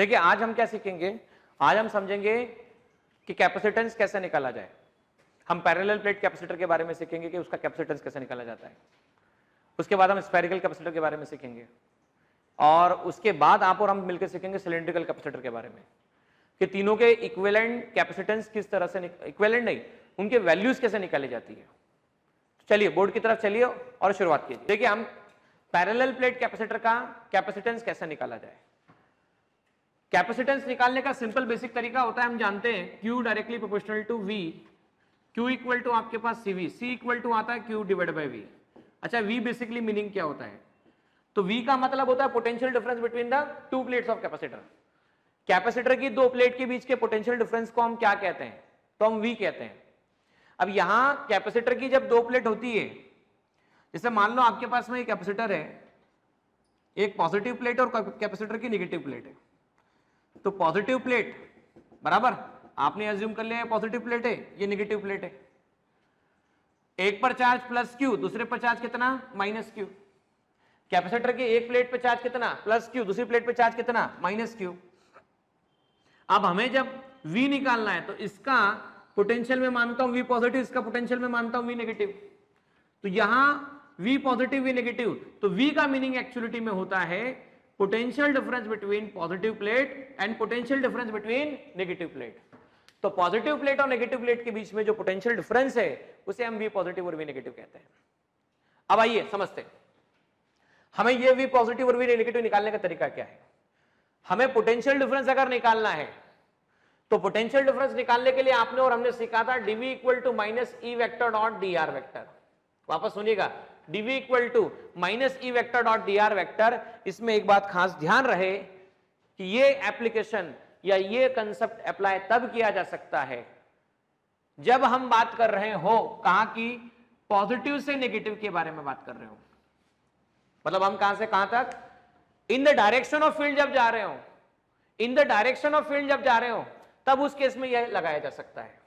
देखिए आज हम क्या सीखेंगे, आज हम समझेंगे कि कैपेसिटेंस कैसे निकाला जाए। हम पैरेलल प्लेट कैपेसिटर के बारे में सीखेंगे कि उसका कैपेसिटेंस कैसे निकाला जाता है। उसके बाद हम स्फेरिकल कैपेसिटर के बारे में सीखेंगे और उसके बाद आप और हम मिलकर सीखेंगे सिलिंड्रिकल कैपेसिटर के बारे में कि तीनों के इक्विवेलेंट कैपेसिटेंस किस तरह से, इक्विवेलेंट नहीं, उनके वैल्यूज कैसे निकाली जाती है। चलिए बोर्ड की तरफ चलिए और शुरुआत कीजिए। देखिए हम पैरेलल प्लेट कैपेसिटर का कैपेसिटेंस कैसे निकाला जाए। कैपेसिटेंस निकालने का सिंपल बेसिक तरीका होता है, हम जानते हैं Q directly proportional to V, Q equal to आपके पास CV, C इक्वल टू आता है Q डिवाइड बाय V। अच्छा V बेसिकली मीनिंग क्या होता है, तो V का मतलब होता है potential difference between the two plates of capacitor. Capacitor की दो प्लेट के बीच के पोटेंशियल डिफरेंस को हम क्या कहते हैं, तो हम V कहते हैं। अब यहां कैपेसिटर की जब दो प्लेट होती है, जैसे मान लो आपके पास में एक कैपेसिटर है, एक पॉजिटिव प्लेट और कैपेसिटर की नेगेटिव प्लेट है। तो पॉजिटिव प्लेट बराबर आपने अज्यूम कर लिया पॉजिटिव प्लेट है, ये नेगेटिव प्लेट है। एक पर चार्ज प्लस क्यू, दूसरे पर चार्ज कितना माइनस क्यू। कैपेसिटर की एक प्लेट पे चार्ज कितना प्लस क्यू, दूसरी प्लेट पे चार्ज कितना माइनस क्यू। अब हमें जब V निकालना है तो इसका पोटेंशियल में मानता हूं V पॉजिटिव, इसका पोटेंशियल में मानता हूं V नेगेटिव। तो यहां V पॉजिटिव V नेगेटिव, तो V का मीनिंग एक्चुअलिटी में होता है potential difference between positive plate and potential difference between negative plate. तो पॉजिटिव प्लेट और नेगेटिव प्लेट के बीच में जो पोटेंशियल डिफरेंस है उसे हम V पॉजिटिव और V नेगेटिव कहते हैं। अब आइए समझते हैं हमें ये V पॉजिटिव और V नेगेटिव निकालने का तरीका क्या है। हमें पोटेंशियल डिफरेंस अगर निकालना है तो पोटेंशियल डिफरेंस निकालने के लिए आपने और हमने सीखा था dV equal to minus E vector dot D R vector. वापस सुनिएगा, dV equal to minus E vector dot D R vector. इसमें एक बात खास ध्यान रहे कि ये एप्लीकेशन या ये कंसेप्ट अप्लाई तब किया जा सकता है जब हम बात कर रहे हो कहां की, पॉजिटिव से नेगेटिव के बारे में बात कर रहे हो। मतलब हम कहां से कहां तक, in the direction of field जब जा रहे हो, in the direction of field जब जा रहे हो तब उस केस में यह लगाया जा सकता है।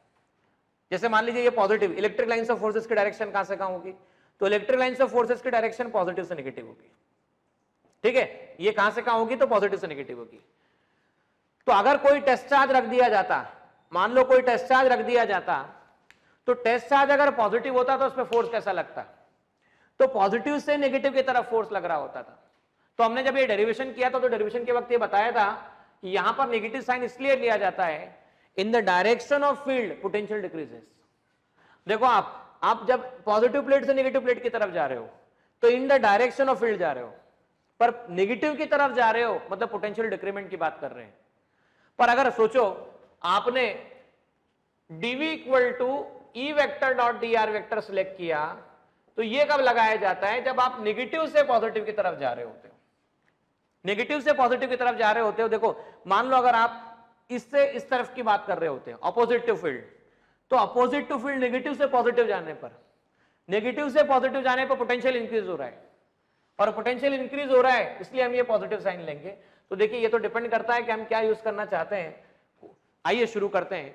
जैसे मान लीजिए ये positive, electric lines of forces की डायरेक्शन कहां से कहां होगी, तो इलेक्ट्रिक लाइंस ऑफ फोर्सेस की डायरेक्शन पॉजिटिव से नेगेटिव होगी। ठीक है, ये कहां से कहां होगी, तो पॉजिटिव से नेगेटिव होगी। तो अगर कोई टेस्ट चार्ज रख दिया जाता, मान लो कोई टेस्ट चार्ज रख दिया जाता, तो टेस्ट चार्ज अगर पॉजिटिव होता तो उसमें फोर्स कैसा लगता, तो पॉजिटिव से नेगेटिव की तरफ फोर्स लग रहा होता था। तो हमने जब ये डेरिवेशन किया था तो डेरिवेशन के वक्त ये बताया था कि यहां पर नेगेटिव साइन इसलिए लिया जाता है, in the direction of field potential decreases. देखो आप जब पॉजिटिव प्लेट से नेगेटिव प्लेट की तरफ जा रहे हो तो in the direction of field जा रहे हो, पर नेगेटिव की तरफ जा रहे हो मतलब पोटेंशियल डिक्रीमेंट की बात कर रहे हैं। पर अगर सोचो आपने dV equal to E vector dot D R vector select किया, तो ये कब लगाया जाता है, जब आप नेगेटिव से पॉजिटिव की तरफ जा रहे होते हो। नेगेटिव से पॉजिटिव की तरफ जा रहे होते हो, देखो मान लो अगर आप इससे इस तरफ की बात कर रहे होते हैं अपोजिट टू फील्ड, तो अपोजिट टू फील्ड नेगेटिव से पॉजिटिव जाने पर, नेगेटिव से पॉजिटिव जाने पर पोटेंशियल इंक्रीज हो रहा है, और पोटेंशियल इंक्रीज हो रहा है इसलिए हम ये पॉजिटिव साइन लेंगे। तो देखिए ये तो डिपेंड करता है कि हम क्या यूज करना चाहते हैं। आइए शुरू करते हैं।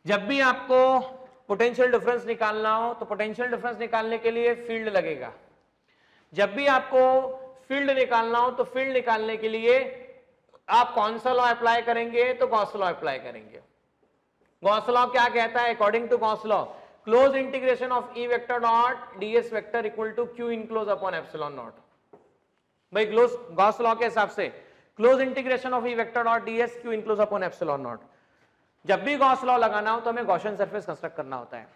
जब भी आपको पोटेंशियल डिफरेंस निकालना हो तो पोटेंशियल डिफरेंस निकालने के लिए फील्ड लगेगा। जब भी आपको फील्ड निकालना हो तो फील्ड निकालने के लिए आप कौन सा लॉ अप्लाई करेंगे, तो गॉस लॉ अप्लाई करेंगे। गॉस लॉ क्या कहता है, according to Gauss law close integration of E vector dot DS vector equal to Q enclose upon epsilon naught. भाई गॉस लॉ के हिसाब से close integration of E vector dot DS Q enclose upon epsilon naught. जब भी Gauss law लगाना हो तो हमें गॉसियन सरफेस कंस्ट्रक्ट करना होता है।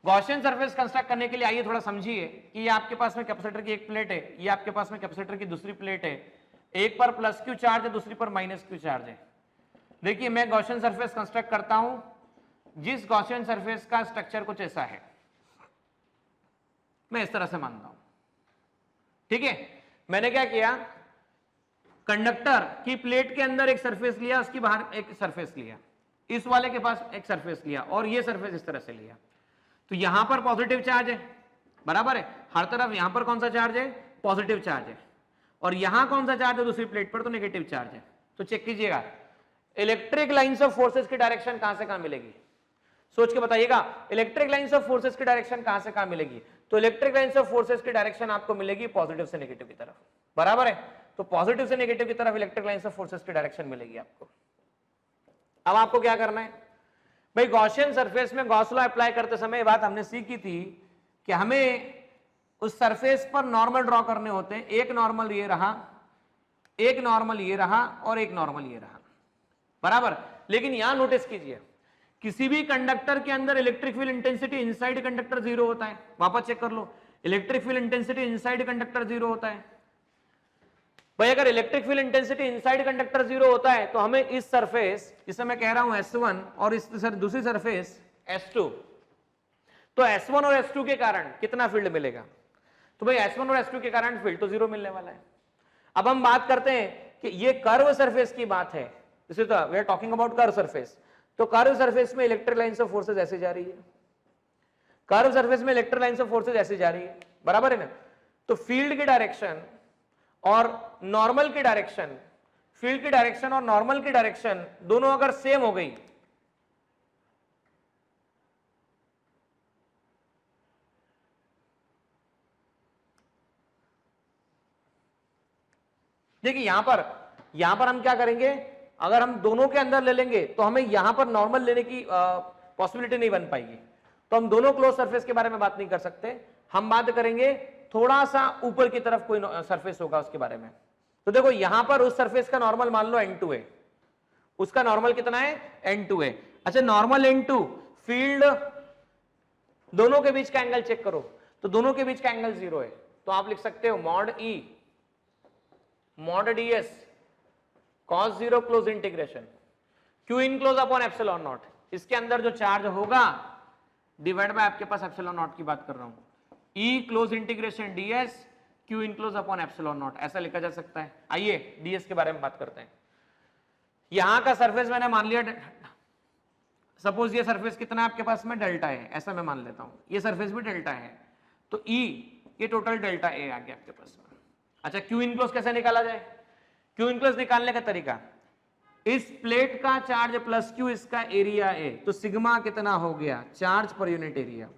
गॉसियन सरफेस कंस्ट्रक्ट करने के लिए आइए थोड़ा समझिए कि ये आपके पास में कैपेसिटर की एक प्लेट है, ये आपके पास में कैपेसिटर की दूसरी प्लेट है, एक पर प्लस क्यू चार्ज है, दूसरी पर माइनस क्यू चार्ज है। देखिए मैं गॉसियन सरफेस कंस्ट्रक्ट करता हूं, जिस गॉसियन सरफेस का स्ट्रक्चर कुछ ऐसा है, मैं इस तरह से मानता हूं। ठीक है, मैंने क्या किया, कंडक्टर की प्लेट के अंदर एक सरफेस लिया, उसकी बाहर एक सरफेस लिया, इस वाले के पास एक सरफेस लिया और ये सरफेस इस तरह से लिया। तो यहां पर पॉजिटिव चार्ज है, बराबर है, हर तरफ यहां पर कौन सा चार्ज है, पॉजिटिव चार्ज है, और यहां कौन सा चार्ज है दूसरी प्लेट पर, तो नेगेटिव चार्ज है। तो चेक कीजिएगा इलेक्ट्रिक लाइंस ऑफ फोर्सेस की डायरेक्शन कहां से कहां मिलेगी, सोच के बताइएगा। इलेक्ट्रिक लाइंस ऑफ फोर्सेस की डायरेक्शन कहां से कहां मिलेगी, तो इलेक्ट्रिक लाइंस ऑफ फोर्सेस की डायरेक्शन आपको मिलेगी पॉजिटिव से नेगेटिव की तरफ, बराबर है। तो पॉजिटिव से नेगेटिव की तरफ इलेक्ट्रिक लाइंस ऑफ फोर्सेस की डायरेक्शन मिलेगी आपको। अब आपको क्या करना है भाई, गॉसियन सरफेस में गॉस लॉ अप्लाई करते समय ये बात हमने सीखी थी कि हमें उस सरफेस पर नॉर्मल ड्रॉ करने होते हैं। एक नॉर्मल ये रहा, एक नॉर्मल ये रहा और एक नॉर्मल ये रहा, बराबर। लेकिन यहां नोटिस कीजिए, किसी भी कंडक्टर के अंदर electric field intensity inside conductor 0 होता है। वापस चेक कर लो, electric field intensity inside conductor 0 होता है। भाई अगर electric field intensity inside conductor 0 होता है तो हमें इस सरफेस, जिसे मैं कह रहा हूं S1 और इस दूसरी सरफेस S2, तो S1 और S2 के कारण कितना फील्ड मिलेगा? तो भाई S1 और S2 के कारण फील्ड तो 0 मिलने वाला है। अब हम बात करते हैं कि ये कर्व सरफेस की बात है, we are talking about curve surface. तो कर्व सरफेस में इलेक्ट्रिक लाइंस ऑफ फोर्सेस ऐसे जा रही है, कर्व सरफेस में इलेक्ट्रिक लाइंस ऑफ फोर्सेस ऐसे जा रही है, बराबर है ना। तो फील्ड की डायरेक्शन और नॉर्मल की डायरेक्शन, फील्ड की डायरेक्शन और नॉर्मल की डायरेक्शन दोनों अगर सेम हो गई, देखिए यहां पर हम क्या करेंगे, अगर हम दोनों के अंदर ले लेंगे तो हमें यहां पर नॉर्मल लेने की पॉसिबिलिटी नहीं बन पाएगी। तो हम दोनों क्लोज सरफेस के बारे में बात नहीं कर सकते, हम बात करेंगे थोड़ा सा ऊपर की तरफ कोई सरफेस होगा उसके बारे में। तो देखो यहां पर उस सरफेस का नॉर्मल मान लो N2 है, उसका नॉर्मल कितना है? N2 है। अच्छा नॉर्मल N2, फील्ड, दोनों के बीच का एंगल चेक करो, तो दोनों के बीच का एंगल 0 है। तो आप लिख सकते हो mod E mod ds cos 0 close integration q enclose upon epsilon not. इसके अंदर जो चार्ज होगा डिवाइड बाय आपके पास एप्सिलॉन नॉट की बात कर रहा हूं, E close integration ds q enclose upon epsilon not, ऐसा लिखा जा सकता है। आइए ds के बारे में बात करते हैं। यहां का सरफेस मैंने मान लिया, सपोज ये सरफेस कितना है आपके पास में? डेल्टा है, ऐसा मैं मान लेता हूं। ये सरफेस भी डेल्टा है, तो E ये टोटल डेल्टा A आ गया आपके पास में। अच्छा क्यू इनक्लोज कैसे निकाला जाए? क्यू इनक्लोज निकालने का तरीका, इस प्लेट का चार्ज प्लस क्यू इसका एरिया ए, तो सिग्मा कितना हो गया? Charge per unit area.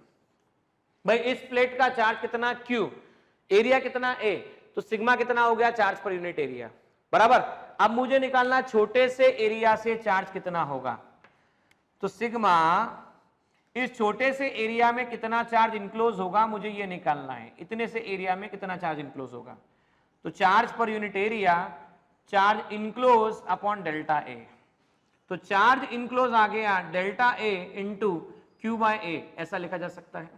भाई इस प्लेट का चार्ज कितना? क्यू, एरिया कितना? ए, तो सिग्मा कितना हो गया? चार्ज पर यूनिट एरिया, बराबर। अब मुझे निकालना छोटे से एरिया से चार्ज कितना होगा, तो सिग्मा इस छोटे से एरिया में कितना चार्ज इनक्लोज होगा मुझे ये निकालना है, इतने से एरिया में कितना चार्ज इनक्लोज होगा। तो charge per unit area, charge enclose upon delta A, तो चार्ज इनक्लोज आ गया delta A into Q by A, ऐसा लिखा जा सकता है।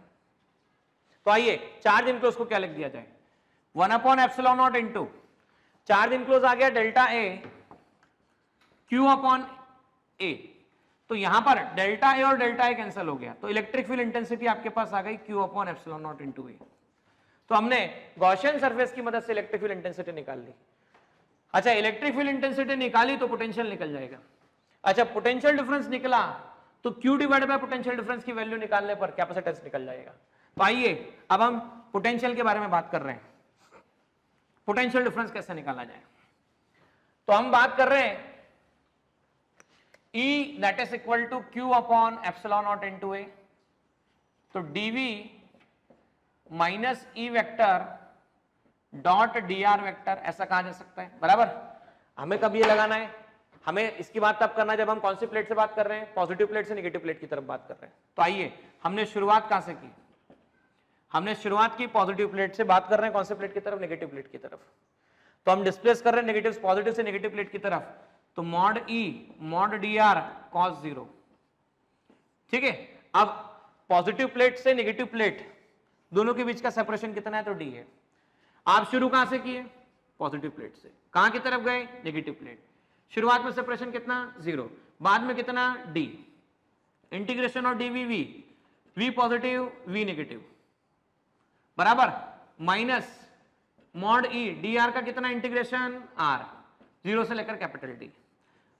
तो आइए चार्ज इनक्लोज को क्या लिख दिया जाए? 1 upon epsilon naught into charge enclose आ गया delta A Q upon A, तो यहां पर डेल्टा ए और डेल्टा ए कैंसिल हो गया, तो इलेक्ट्रिक फील्ड इंटेंसिटी आपके पास आ गई Q upon epsilon naught into A. तो हमने गॉसियन सरफेस की मदद से इलेक्ट्रिक फील्ड इंटेंसिटी निकाल ली। अच्छा इलेक्ट्रिक फील्ड इंटेंसिटी निकाली तो पोटेंशियल निकल जाएगा। अच्छा पोटेंशियल डिफरेंस निकला तो Q divide bye potential difference की वैल्यू निकालने पर कैपेसिटेंस निकल जाएगा। तो आइए अब हम पोटेंशियल के बारे में बात कर रहे हैं, पोटेंशियल डिफरेंस कैसे निकाला जाए। तो हम बात कर रहे हैं E that is equal to Q upon epsilon naught into A, तो dV minus E vector dot dr vector, ऐसा कहा जा सकता है, बराबर। हमें कब ये लगाना है? हमें इसकी बात तब करना है जब हम कौन सी प्लेट से बात कर रहे हैं? पॉजिटिव प्लेट से नेगेटिव प्लेट की तरफ बात कर रहे हैं। तो आइए हमने शुरुआत कहां से की? हमने शुरुआत की पॉजिटिव प्लेट से, बात कर रहे हैं कौन से प्लेट की तरफ? नेगेटिव प्लेट की तरफ। तो हम डिस्प्लेस कर रहे हैं नेगेटिव, पॉजिटिव से नेगेटिव प्लेट की तरफ, तो mod E mod dr cos 0, ठीक है। अब पॉजिटिव प्लेट से नेगेटिव प्लेट दोनों के बीच का सेपरेशन कितना है? तो d है। आप शुरू कहां से किए? पॉजिटिव प्लेट से। कहां की तरफ गए? Negative plate. शुरुआत में सेपरेशन कितना? 0, बाद में कितना? d, इंटीग्रेशन और dv v, v positive v negative, बराबर, माइनस मॉड E dr का कितना? इंटीग्रेशन r, 0 से लेकर कैपिटल D।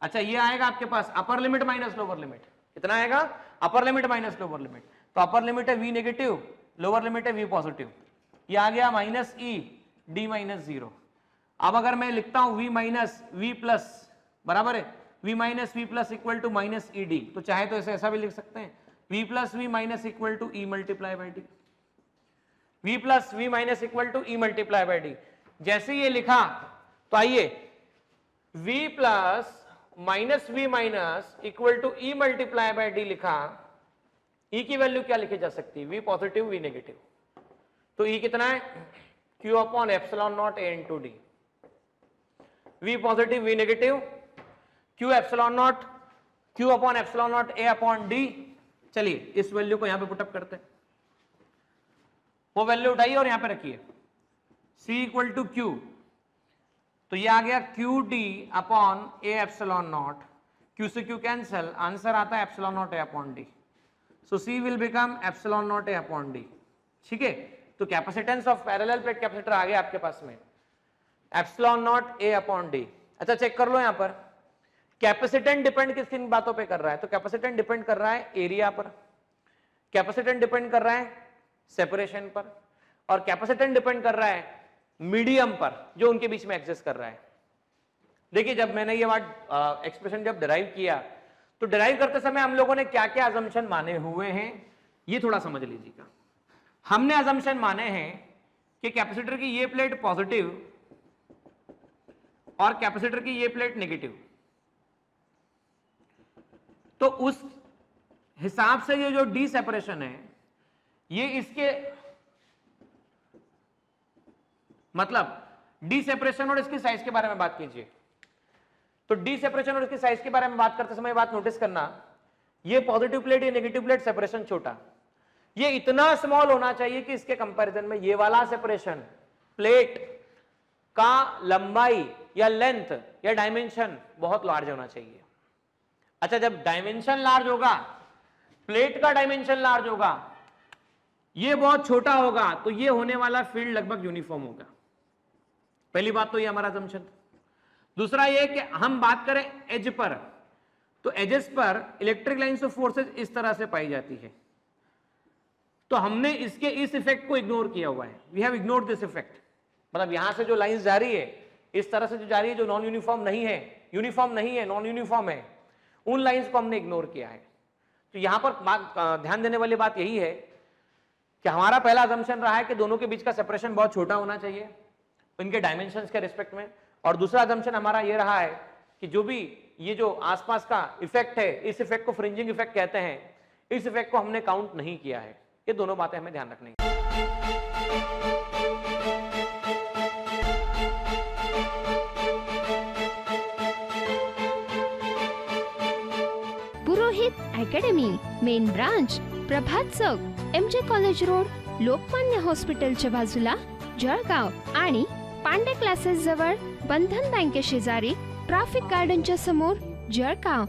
अच्छा ये आएगा आपके पास upper limit minus lower limit, कितना आएगा? Upper limit minus lower limit, तो अपर लिमिट है v नेगेटिव, लोअर लिमिट है v पॉजिटिव, ये आ गया माइनस E d माइनस 0। अब अगर मैं लिखता हूं v माइनस v प्लस, बराबर है, v minus v plus equal to minus E D, तो चाहे तो ऐसे ऐसा भी लिख सकते हैं, v plus v minus equal to E multiply by D, v plus v minus equal to E multiply by D. जैसे ये लिखा तो आइए v plus minus V minus equal to E multiply by D लिखा। e की value क्या लिखी जा सकती है? v positive v negative. तो e कितना है? q upon epsilon naught a into D. v positive v negative, q epsilon naught, q upon epsilon naught a upon D. चलिए इस वैल्यू को यहां पे पुटअप करते हैं। वो वैल्यू उठाइए और यहां पे रखिए c इक्वल टू q। तो ये आ गया q d upon a epsilon naught, q से q कैंसिल, आंसर आता है epsilon naught a upon D. So c will become epsilon naught a upon D. ठीक है, तो capacitance of parallel plate capacitor आ गया आपके पास में epsilon naught a upon D. अच्छा चेक कर लो यहां पर कैपेसिटेंट डिपेंड किस किन बातों पे कर रहा है? तो कैपेसिटेंट डिपेंड कर रहा है एरिया पर, कैपेसिटेंट डिपेंड कर रहा है सेपरेशन पर, और कैपेसिटेंट डिपेंड कर रहा है मीडियम पर जो उनके बीच में एग्जिस्ट कर रहा है। देखिए जब मैंने ये वर्ड एक्सप्रेशन जब डिराइव किया तो डिराइव करते समय हम लोगों ने क्या क्या अजम्पशन माने हुए हैं ये थोड़ा समझ लीजिएगा। हमने अजम्पशन माने हैं कि कैपेसिटर की ये प्लेट पॉजिटिव और कैपेसिटर की ये प्लेट नेगेटिव। तो उस हिसाब से ये जो डी सेपरेशन है ये इसके मतलब डी सेपरेशन और इसकी साइज के बारे में बात कीजिए। तो डी सेपरेशन और इसकी साइज के बारे में बात करते समय बात नोटिस करना, ये पॉजिटिव प्लेट या नेगेटिव प्लेट सेपरेशन छोटा, ये इतना स्मॉल होना चाहिए कि इसके कंपैरिजन में ये वाला सेपरेशन प्लेट का लंबाई या लेंथ या डायमेंशन बहुत लार्ज होना चाहिए। अच्छा जब डायमेंशन लार्ज होगा, प्लेट का डायमेंशन लार्ज होगा, ये बहुत छोटा होगा, तो ये होने वाला फील्ड लगभग यूनिफॉर्म होगा। पहली बात तो ये हमारा असम्पशन। दूसरा ये कि हम बात करें एज पर, तो एजेस पर इलेक्ट्रिक लाइंस ऑफ फोर्सेस इस तरह से पाई जाती है। तो हमने इसके इस इफेक्ट को इग्नोर किया हुआ है, we have ignored this effect. मतलब यहां से जो लाइंस जा रही है इस तरह से जो जा रही है, जो नॉन यूनिफॉर्म नहीं है, यूनिफॉर्म नहीं है, नॉन यूनिफॉर्म है, उन लाइंस को हमने इग्नोर किया है। तो यहां पर ध्यान देने वाली बात यही है कि हमारा पहला असम्पशन रहा है कि दोनों के बीच का सेपरेशन बहुत छोटा होना चाहिए इनके डायमेंशंस के रिस्पेक्ट में, और दूसरा असम्पशन हमारा ये रहा है कि जो भी ये जो आसपास का इफेक्ट है, इस इफेक्ट को फ्रिंजिंग इफेक्ट कहते हैं, इस इफेक्ट को हमने काउंट नहीं किया है। ये दोनों बातें हमें ध्यान रखनी है। पुरोहित अकॅडमी, मेन ब्रांच प्रभात चौक, MJ कॉलेज रोड, लोकमान्य हॉस्पिटलच्या बाजूला, जळगाव आणि पांडे क्लासेस जवळ, बंधन बँके शेजारी, ट्रॅफिक गार्डनच्या समोर, जळगाव।